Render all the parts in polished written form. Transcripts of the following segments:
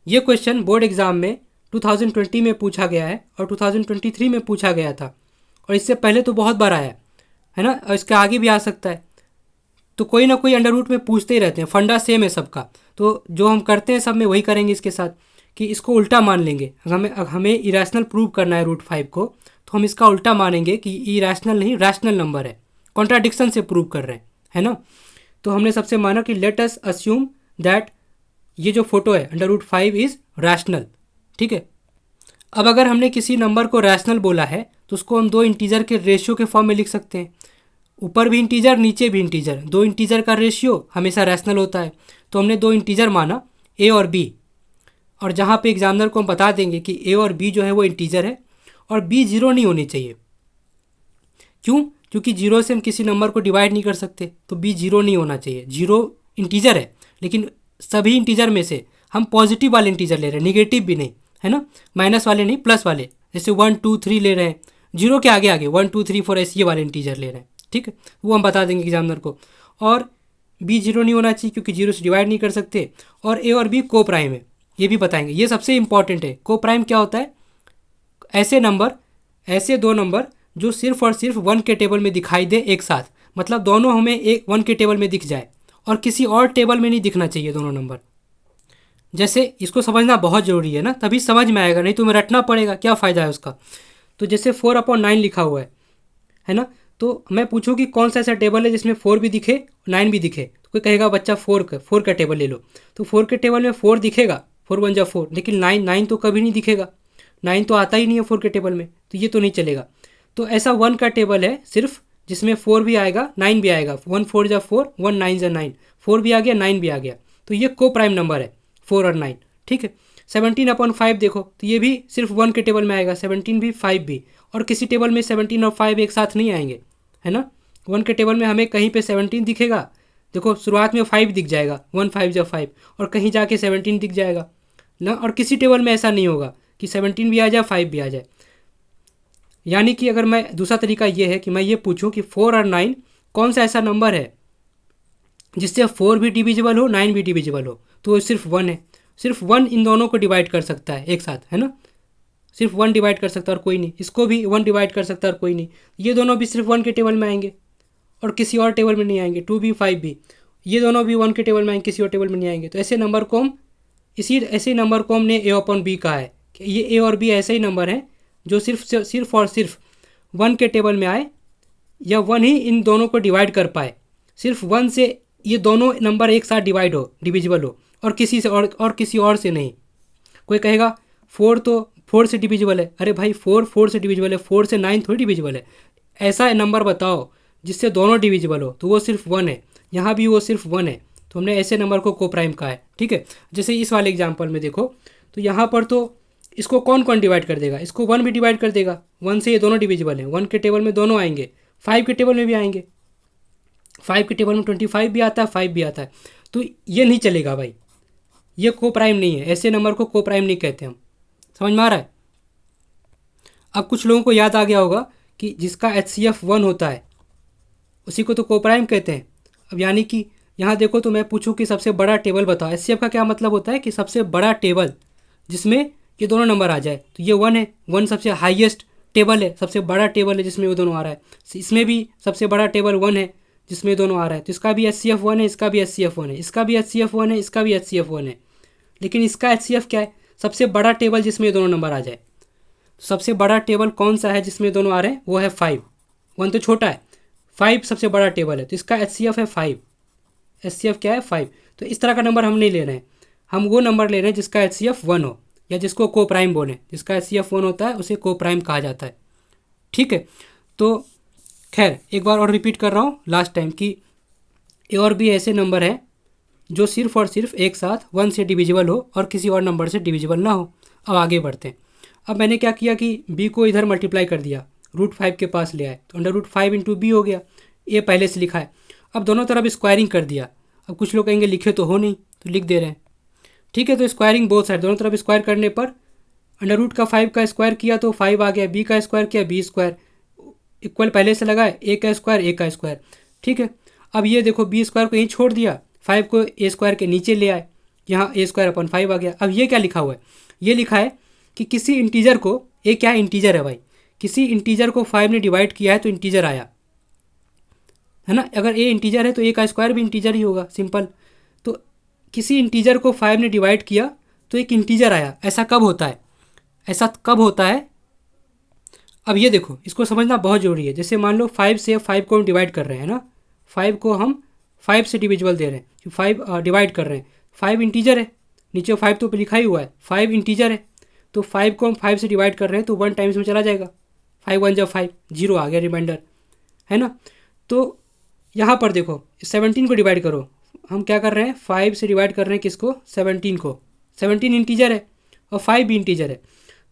ये question board exam में 2020 में पूछा गया है और 2023 में पूछा गया था, और इससे पहले तो बहुत बार आया है ना, और इसके आगे भी आ सकता है। तो कोई ना कोई अंडर रूट में पूछते ही रहते हैं, फंडा सेम है सबका। तो जो हम करते हैं सब में वही करेंगे इसके साथ, कि इसको उल्टा मान लेंगे। हमें इरेशनल प्रूव करना है रूट 5 को, तो हम इसका उल्टा मानेंगे कि इरेशनल नहीं रैशनल नंबर है, कॉन्ट्राडिक्शन से प्रूव कर रहे हैं, है ना। तो हमने सबसे माना कि लेट अस अस्यूम दैट ये जो फोटो है अंडर रूट 5 इज़ रैशनल, ठीक है। अब अगर हमने किसी नंबर को रैशनल बोला है तो उसको हम दो इंटीजर के रेशियो के फॉर्म में लिख सकते हैं। ऊपर भी इंटीजर नीचे भी इंटीजर, दो इंटीजर का रेशियो हमेशा रैशनल होता है। तो हमने दो इंटीजर माना ए और बी, और जहाँ पे एग्जामिनर को हम बता देंगे कि ए और बी जो है वो इंटीजर है और बी जीरो नहीं होनी चाहिए। क्यों? क्योंकि जीरो से हम किसी नंबर को डिवाइड नहीं कर सकते, तो बी जीरो नहीं होना चाहिए। जीरो इंटीजर है, लेकिन सभी इंटीजर में से हम पॉजिटिव वाले इंटीजर ले रहे हैं, निगेटिव भी नहीं, है ना, माइनस वाले नहीं, प्लस वाले। जैसे 1 2 3 ले रहे हैं, जीरो के आगे आगे 1 2 3 4 ऐसे ये वाले इंटीजर ले रहे हैं, ठीक है। वो हम बता देंगे एग्जामिनर को। और बी जीरो नहीं होना चाहिए क्योंकि जीरो से डिवाइड नहीं कर सकते, और ए और बी को प्राइम है, ये भी बताएंगे। ये सबसे इंपॉर्टेंट है। को प्राइम क्या होता है? ऐसे दो नंबर जो सिर्फ और सिर्फ 1 के टेबल में दिखाई दे एक साथ, मतलब दोनों हमें एक 1 के टेबल में दिख जाए और किसी और टेबल में नहीं दिखना चाहिए दोनों नंबर। जैसे इसको समझना बहुत ज़रूरी है ना, तभी समझ में आएगा, नहीं तुम्हें रटना पड़ेगा, क्या फ़ायदा है उसका। तो जैसे 4/9 लिखा हुआ है ना, तो मैं पूछूँ कि कौन सा ऐसा टेबल है जिसमें 4 भी दिखे 9 भी दिखे, तो कोई कहेगा बच्चा 4 का टेबल ले लो। तो 4 के टेबल में 4 दिखेगा, 4 1 जा 4, लेकिन 9 तो कभी नहीं दिखेगा, 9 तो आता ही नहीं है 4 के टेबल में, तो ये तो नहीं चलेगा। तो ऐसा 1 का टेबल है सिर्फ जिसमें 4 भी आएगा 9 भी आएगा, 1 4 जा 4, 1 9 जा 9, 4 भी आ गया 9 भी आ गया, तो ये को प्राइम नंबर है 4 और 9, ठीक है। 17/5 देखो, तो ये भी सिर्फ 1 के टेबल में आएगा, 17 भी 5 भी, और किसी टेबल में 17 और 5 एक साथ नहीं आएंगे, है ना। 1 के टेबल में हमें कहीं पे 17 दिखेगा, देखो शुरुआत में 5 दिख जाएगा, 1 5 जा 5, और कहीं जाके 17 दिख जाएगा ना। और किसी टेबल में ऐसा नहीं होगा कि 17 भी आ जाए 5 भी आ जाए। यानी कि अगर मैं, दूसरा तरीका ये है कि मैं ये पूछूं कि 4 और 9 कौन सा ऐसा नंबर है जिससे 4 भी डिविजिबल हो 9 भी डिविजिबल हो, तो वो सिर्फ 1 है। सिर्फ 1 इन दोनों को डिवाइड कर सकता है एक साथ, है ना, सिर्फ 1 डिवाइड कर सकता है और कोई नहीं। इसको भी 1 डिवाइड कर सकता है और कोई नहीं। ये दोनों भी सिर्फ 1 के टेबल में आएंगे और किसी और टेबल में नहीं आएंगे। 2 भी 5 भी, ये दोनों भी 1 के टेबल में आएंगे, किसी और टेबल में नहीं आएंगे। तो ऐसे नंबर को हम ऐसे नंबर को हमने A/B कहा है कि ये ए और बी ऐसे ही नंबर हैं जो सिर्फ और सिर्फ 1 के टेबल में आए, या 1 ही इन दोनों को डिवाइड कर पाए। सिर्फ 1 से ये दोनों नंबर एक साथ डिवाइड हो, डिविजिबल हो, और किसी से और किसी और से नहीं। कोई कहेगा 4 तो 4 से डिविजिबल है, अरे भाई 4 से डिविजिबल है, 4 से 9 थोड़ी डिविजिबल है। ऐसा नंबर बताओ जिससे दोनों डिविजिबल हो, तो वो सिर्फ 1 है, यहाँ भी वो सिर्फ 1 है, तो हमने ऐसे नंबर को कोप्राइम कहा है, ठीक है। जैसे इस वाले एग्जाम्पल में देखो, तो यहाँ पर तो इसको कौन कौन डिवाइड कर देगा, इसको 1 भी डिवाइड कर देगा, 1 से ये दोनों डिविजिबल हैं, 1 के टेबल में दोनों आएंगे, 5 के टेबल में भी आएंगे, 5 के टेबल में 25 भी आता है, 5 भी आता है, तो ये नहीं चलेगा भाई, ये को प्राइम नहीं है। ऐसे नंबर को को प्राइम नहीं कहते हम। समझ में आ रहा है? अब कुछ लोगों को याद आ गया होगा कि जिसका HCF 1 होता है उसी को तो को प्राइम कहते हैं। अब यानी कि यहाँ देखो, तो मैं पूछूं कि सबसे बड़ा टेबल बताओ। HCF का क्या मतलब होता है कि सबसे बड़ा टेबल जिसमें ये दोनों नंबर आ जाए, तो ये 1 है, 1 सबसे हाईएस्ट टेबल है, सबसे बड़ा टेबल है जिसमें वो दोनों आ रहा है। इसमें भी सबसे बड़ा टेबल 1 है जिसमें दोनों आ रहा है, तो इसका भी HCF 1 है, इसका भी HCF 1 है, इसका भी HCF 1 है, इसका भी HCF 1 है। लेकिन इसका HCF क्या है? सबसे बड़ा टेबल जिसमें ये दोनों नंबर आ जाए। तो सबसे बड़ा टेबल कौन सा है जिसमें दोनों आ रहे हैं? वो है 5। 1 तो छोटा है, 5 सबसे बड़ा टेबल है, तो इसका HCF है 5। HCF क्या है? 5। तो इस तरह का नंबर हम नहीं ले रहे हैं, हम वो नंबर ले रहे हैं जिसका HCF 1 हो, या जिसको को प्राइम बोलें। जिसका HCF 1 होता है उसे को प्राइम कहा जाता है, ठीक है। तो खैर एक बार और रिपीट कर रहा हूँ लास्ट टाइम कि ए और बी ऐसे नंबर हैं जो सिर्फ और सिर्फ एक साथ 1 से डिविजिबल हो और किसी और नंबर से डिविजिबल ना हो। अब आगे बढ़ते हैं। अब मैंने क्या किया कि बी को इधर मल्टीप्लाई कर दिया, √5 के पास ले आए, तो अंडर √5 इंटू बी हो गया। ए पहले से लिखा है, अब दोनों तरफ स्क्वायरिंग कर दिया। अब कुछ लोग कहेंगे लिखे तो हो नहीं, तो लिख दे रहे हैं, ठीक है। तो स्क्वायरिंग बोथ साइड, दोनों तरफ स्क्वायर करने पर √5 का स्क्वायर किया तो 5 आ गया, बी का स्क्वायर किया बी स्क्वायर, इक्वल पहले से लगाए, ए का स्क्वायर, ठीक है। अब ये देखो बी स्क्वायर को यहीं छोड़ दिया, 5 को ए स्क्वायर के नीचे ले आए, यहाँ ए स्क्वायर अपन 5 आ गया। अब ये क्या लिखा हुआ है, ये लिखा है कि किसी इंटीजर को, ये क्या इंटीजर है भाई, किसी इंटीजर को 5 ने डिवाइड किया है तो इंटीजर आया, है ना। अगर ए इंटीजर है तो ए का स्क्वायर भी इंटीजर ही होगा, सिंपल। तो किसी इंटीजर को 5 ने डिवाइड किया तो एक इंटीजर आया। ऐसा कब होता है, ऐसा कब होता है? अब ये देखो, इसको समझना बहुत ज़रूरी है। जैसे मान लो 5 से 5 को हम डिवाइड कर रहे हैं ना, 5 को हम 5 से डिविजिबल दे रहे हैं, 5 डिवाइड कर रहे हैं। 5 इंटीजर है, नीचे 5 तो लिखा ही हुआ है, 5 इंटीजर है, तो 5 को हम 5 से डिवाइड कर रहे हैं तो 1 टाइम्स में चला जाएगा, 5 1 जब 5, 0 आ गया रिमाइंडर, है ना। तो यहाँ पर देखो 17 को डिवाइड करो, हम क्या कर रहे हैं, 5 से डिवाइड कर रहे हैं किसको, 17 को। 17 इंटीजर है और 5 भी इंटीजर है,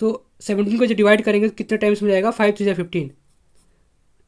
तो 17 को जब डिवाइड करेंगे तो कितने टाइम्स में जाएगा, 5 3 15,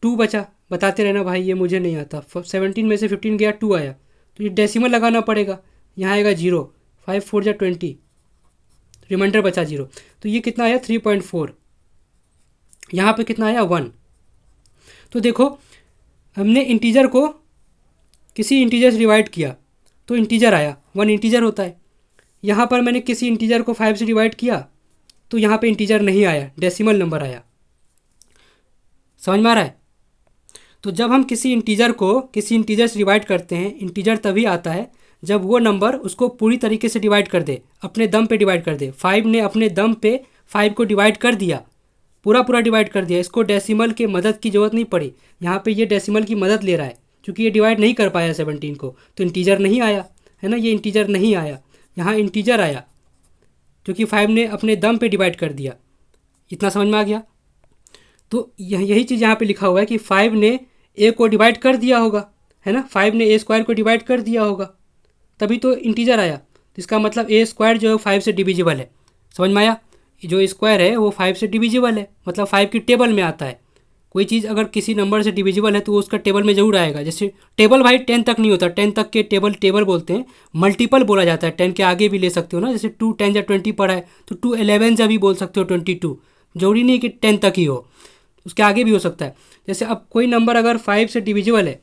2 बचा। बताते रहना भाई, ये मुझे नहीं आता। 17 में से 15 गया, 2 आया, तो ये डेसिमल लगाना पड़ेगा। यहाँ आएगा 0, 5 4 जा 20, रिमाइंडर बचा 0, तो ये कितना आया 3.4। यहाँ पे कितना आया 1। तो देखो हमने इंटीजर को किसी इंटीजर से डिवाइड किया तो इंटीजर आया, 1 इंटीजर होता है। यहाँ पर मैंने किसी इंटीजर को 5 से डिवाइड किया तो यहाँ पे इंटीजर नहीं आया, डेसिमल नंबर आया। समझ में आ रहा है? तो जब हम किसी इंटीजर को किसी इंटीजर से डिवाइड करते हैं, इंटीजर तभी आता है जब वो नंबर उसको पूरी तरीके से डिवाइड कर दे, अपने दम पे डिवाइड कर दे। 5 ने अपने दम पे 5 को डिवाइड कर दिया, पूरा डिवाइड कर दिया, इसको डेसिमल के मदद की ज़रूरत नहीं पड़ी। यहाँ पे ये डेसिमल की मदद ले रहा है, क्योंकि ये डिवाइड नहीं कर पाया 17 को, तो इंटीजर नहीं आया, है ना। ये इंटीजर नहीं आया, यहाँ इंटीजर आया, क्योंकि 5 ने अपने दम पे डिवाइड कर दिया। इतना समझ में आ गया? तो यही चीज़ यहाँ पे लिखा हुआ है कि 5 ने ए को डिवाइड कर दिया होगा, है ना। 5 ने ए स्क्वायर को डिवाइड कर दिया होगा, तभी तो इंटीजर आया। तो इसका मतलब ए स्क्वायर जो है 5 से डिविजिबल है। समझ में आया? जो स्क्वायर है वो 5 से डिविजिबल है, मतलब 5 की टेबल में आता है। कोई चीज़ अगर किसी नंबर से डिविजिबल है तो वो उसका टेबल में ज़रूर आएगा। जैसे टेबल भाई 10 तक नहीं होता, 10 तक के टेबल बोलते हैं, मल्टीपल बोला जाता है। 10 के आगे भी ले सकते हो ना, जैसे 2 10 या 20 पढ़ा है तो 2 11 जा भी बोल सकते हो, 22। जरूरी नहीं कि 10 तक ही हो, उसके आगे भी हो सकता है। जैसे अब कोई नंबर अगर 5 से डिविजिबल है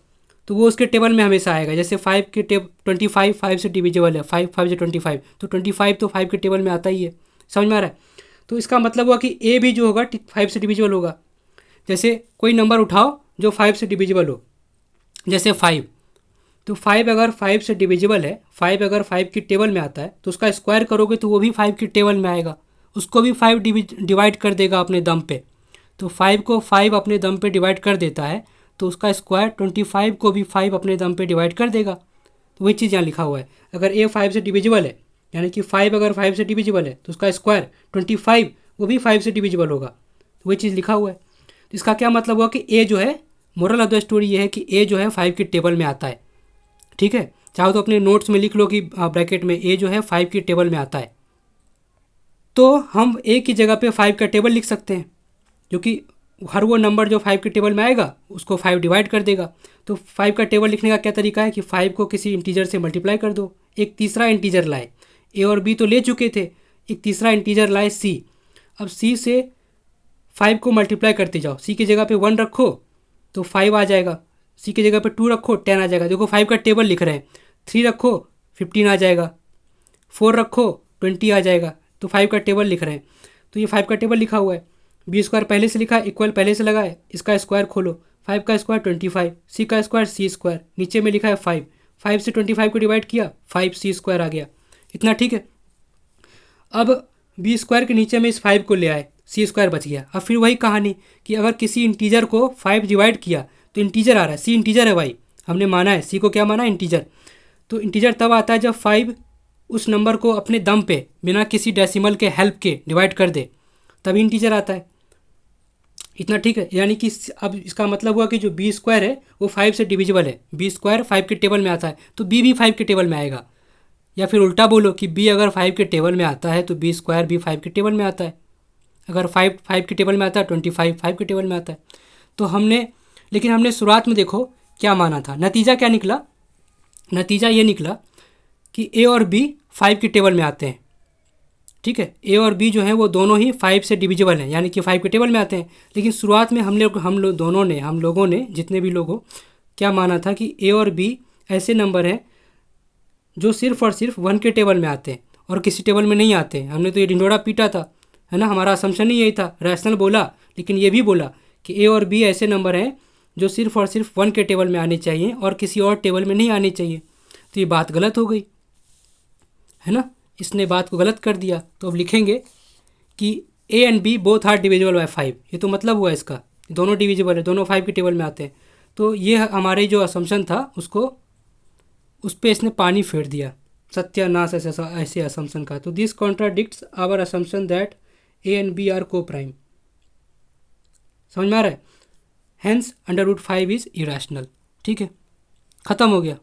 तो वो उसके टेबल में हमेशा आएगा। जैसे 5 के 25 5 से डिविजिबल है, 5 5 से 25, तो 25 तो 5 के टेबल में आता ही है। समझ में आ रहा है? तो इसका मतलब हुआ कि ए भी जो होगा 5 से डिविजिबल होगा। जैसे कोई नंबर उठाओ जो 5 से डिविजिबल हो, जैसे 5, तो 5 अगर 5 से डिविजिबल है, 5 अगर 5 की टेबल में आता है तो उसका स्क्वायर करोगे तो वो भी 5 की टेबल में आएगा, उसको भी 5 डिवाइड कर देगा अपने दम पे। तो 5 को 5 अपने दम पे डिवाइड कर देता है तो उसका स्क्वायर 25 को भी 5 अपने दम पे डिवाइड कर देगा। तो वही चीज़ यहाँ लिखा हुआ है, अगर ए 5 से डिविजिबल है, यानी कि 5 अगर 5 से डिविजिबल है तो उसका स्क्वायर 25 वो भी 5 से डिविजिबल होगा। तो वही चीज़ लिखा हुआ है। तो इसका क्या मतलब हुआ कि ए जो है, मोरल ऑफ द स्टोरी ये है कि ए जो है 5 की टेबल में आता है। ठीक है, चाहो तो अपने नोट्स में लिख लो कि ब्रैकेट में ए जो है 5 की टेबल में आता है। तो हम ए की जगह पे 5 का टेबल लिख सकते हैं, क्योंकि हर वो नंबर जो 5 के टेबल में आएगा उसको 5 डिवाइड कर देगा। तो 5 का टेबल लिखने का क्या तरीका है कि 5 को किसी इंटीजर से मल्टीप्लाई कर दो, एक तीसरा इंटीजर लाए। ए और बी तो ले चुके थे, एक तीसरा इंटीजर लाए सी। अब सी से 5 को मल्टीप्लाई करते जाओ, सी की जगह पे 1 रखो तो 5 आ जाएगा, सी की जगह पे 2 रखो 10 आ जाएगा। देखो 5 का टेबल लिख रहे हैं, 3 रखो 15 आ जाएगा, 4 रखो 20 आ जाएगा। तो 5 का टेबल लिख रहे हैं, तो ये 5 का टेबल लिखा हुआ है। बी स्क्वायर पहले से लिखा है, इक्वल पहले से लगा है, इसका स्क्वायर खोलो, 5 का स्क्वायर 25, सी का स्क्वायर सी स्क्वायर, नीचे में लिखा है 5, 5 से 25 को डिवाइड किया, 5 सी स्क्वायर आ गया। इतना ठीक है। अब बी स्क्वायर के नीचे में इस 5 को ले आए, सी स्क्वायर बच गया। अब फिर वही कहानी कि अगर किसी इंटीजर को 5 डिवाइड किया तो इंटीजर आ रहा है, सी इंटीजर है भाई, हमने माना है सी को, क्या माना, इंटीजर। तो इंटीजर तब आता है जब 5 उस नंबर को अपने दम पे बिना किसी डेसिमल के हेल्प के डिवाइड कर दे, तभी इंटीजर आता है। इतना ठीक है। यानी कि अब इसका मतलब हुआ कि जो बी स्क्वायर है वो 5 से डिविजिबल है, बी स्क्वायर 5 के टेबल में आता है तो बी भी 5 के टेबल में आएगा। या फिर उल्टा बोलो कि बी अगर 5 के टेबल में आता है तो बी स्क्वायर भी 5 के टेबल में आता है। अगर 5 के टेबल में आता है 25 5 के टेबल में आता है। तो हमने शुरुआत में देखो क्या माना था, नतीजा क्या निकला, नतीजा ये निकला कि ए और बी 5 के टेबल में आते हैं। ठीक है, ए और बी जो है वो दोनों ही 5 से डिविजिबल हैं, यानी कि 5 के टेबल में आते हैं। लेकिन शुरुआत में हम लोगों ने जितने भी लोगों क्या माना था कि ए और बी ऐसे नंबर हैं जो सिर्फ और सिर्फ 1 के टेबल में आते हैं और किसी टेबल में नहीं आते हैं। हमने तो ये ढिंढोरा पीटा था, है ना, हमारा असम्पशन ही यही था, रैशनल बोला, लेकिन ये भी बोला कि ए और बी ऐसे नंबर हैं जो सिर्फ और सिर्फ 1 के टेबल में आने चाहिए और किसी और टेबल में नहीं आने चाहिए। तो ये बात गलत हो गई, है ना, इसने बात को गलत कर दिया। तो अब लिखेंगे कि A and B both are divisible by 5। ये तो मतलब हुआ इसका, दोनों डिविजिबल है, दोनों 5 के टेबल में आते हैं। तो ये हमारे जो असम्पशन था उसको उस पर इसने पानी फेर दिया, सत्यानाश ऐसे असम्पशन का। तो this contradicts our assumption that A and B are coprime. समझ में आ रहा है? Hence under root 5 is irrational. ठीक है, ख़त्म हो गया।